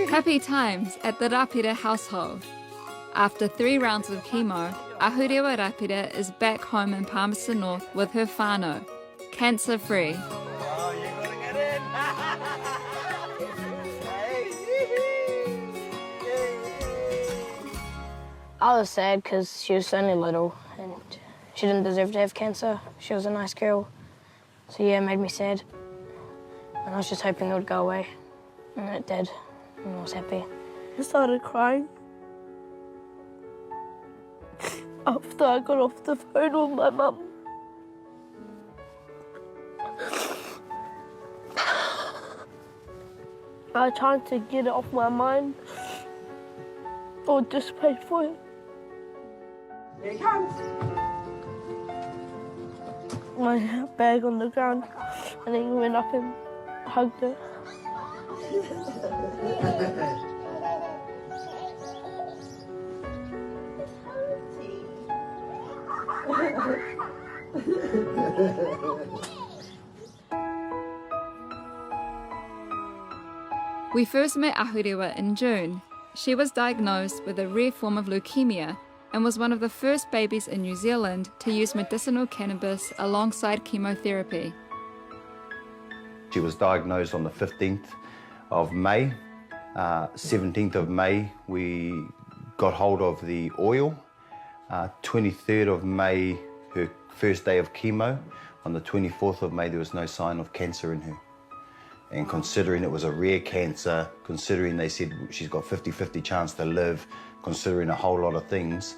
Happy times at the Rapira household. After 3 rounds of chemo, Ahurewa Rapira is back home in Palmerston North with her whānau, cancer-free. Oh, you gotta get in. I was sad because she was only little and she didn't deserve to have cancer. She was a nice girl. So yeah, it made me sad. And I was just hoping it would go away. And it did. And I was happy. I started crying after I got off the phone with my mum. I tried to get it off my mind or just pay for it. Here he comes. My bag on the ground, and then we went up and hugged her. We first met Ahurewa in June. She was diagnosed with a rare form of leukemia and was one of the first babies in New Zealand to use medicinal cannabis alongside chemotherapy. She was diagnosed on the 15th of May. 17th of May, we got hold of the oil. 23rd of May, her first day of chemo. On the 24th of May, there was no sign of cancer in her. And considering it was a rare cancer, considering they said she's got 50-50 chance to live, considering a whole lot of things,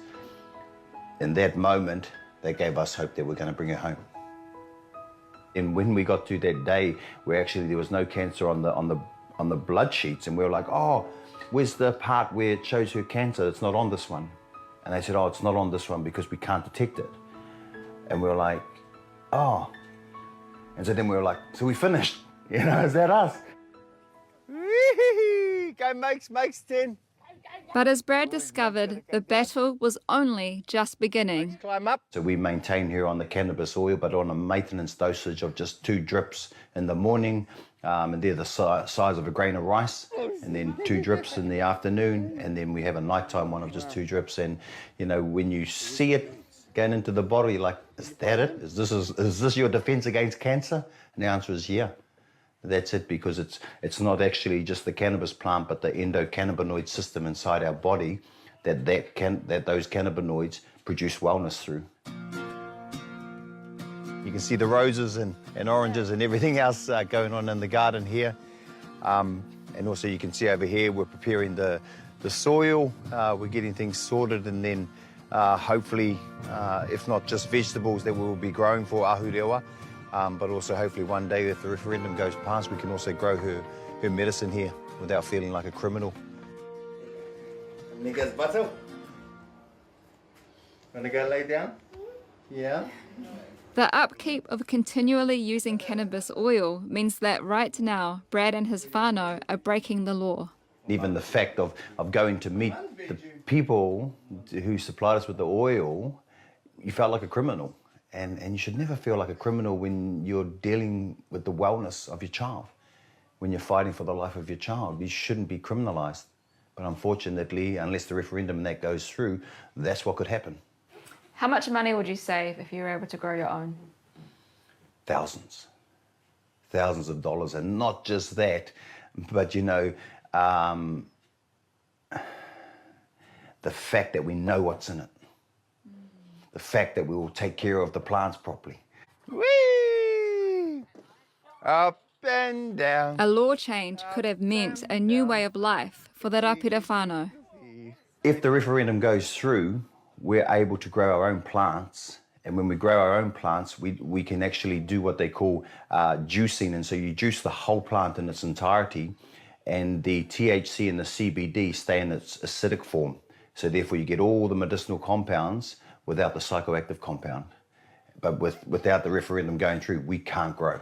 in that moment, they gave us hope that we're going to bring her home. And when we got to that day where actually there was no cancer on the blood sheets, and we were like, oh, where's the part where it shows her cancer? It's not on this one. And they said, oh, it's not on this one because we can't detect it. And we were like, oh. And so then we were like, so we finished. You know, is that us? Go makes 10. But as Brad discovered, the battle was only just beginning. Climb up. So we maintain her on the cannabis oil, but on a maintenance dosage of just 2 drips in the morning, and they're the size of a grain of rice, and then 2 drips in the afternoon, and then we have a nighttime one of just 2 drips. And, you know, when you see it going into the body, you're like, is that it? Is this your defense against cancer? And the answer is yeah. That's it, because it's not actually just the cannabis plant, but the endocannabinoid system inside our body that those cannabinoids produce wellness through. You can see the roses and oranges and everything else going on in the garden here. And also you can see over here we're preparing the soil, we're getting things sorted, and then hopefully, if not just vegetables that we will be growing for Ahurewa, but also hopefully one day if the referendum goes past, we can also grow her medicine here without feeling like a criminal. Niggas butter. Wanna go lay down? Yeah. The upkeep of continually using cannabis oil means that right now, Brad and his whānau are breaking the law. Even the fact of going to meet the people who supplied us with the oil, you felt like a criminal. And you should never feel like a criminal when you're dealing with the wellness of your child. When you're fighting for the life of your child, you shouldn't be criminalised. But unfortunately, unless the referendum and that goes through, that's what could happen. How much money would you save if you were able to grow your own? Thousands of dollars. And not just that, but you know, the fact that we know what's in it. The fact that we will take care of the plants properly. Whee! Up and down. A law change could have meant a new way of life for the Rapira whānau. If the referendum goes through, we're able to grow our own plants. And when we grow our own plants, we can actually do what they call juicing. And so you juice the whole plant in its entirety, and the THC and the CBD stay in its acidic form. So therefore you get all the medicinal compounds without the psychoactive compound. But without the referendum going through, we can't grow.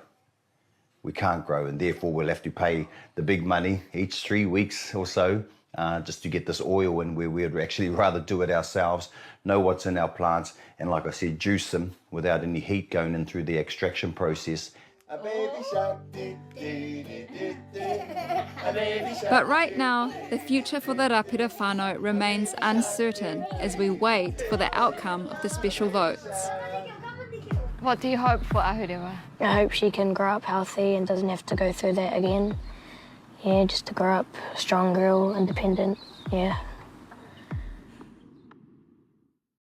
We can't grow, and therefore we'll have to pay the big money each 3 weeks or so just to get this oil in, where we'd actually rather do it ourselves, know what's in our plants, and like I said, juice them without any heat going in through the extraction process. A baby shark. A baby shark. But right now, the future for the Rapira whānau remains uncertain as we wait for the outcome of the special votes. What do you hope for Ahurewa? I hope she can grow up healthy and doesn't have to go through that again. Yeah, just to grow up a strong girl, independent, yeah.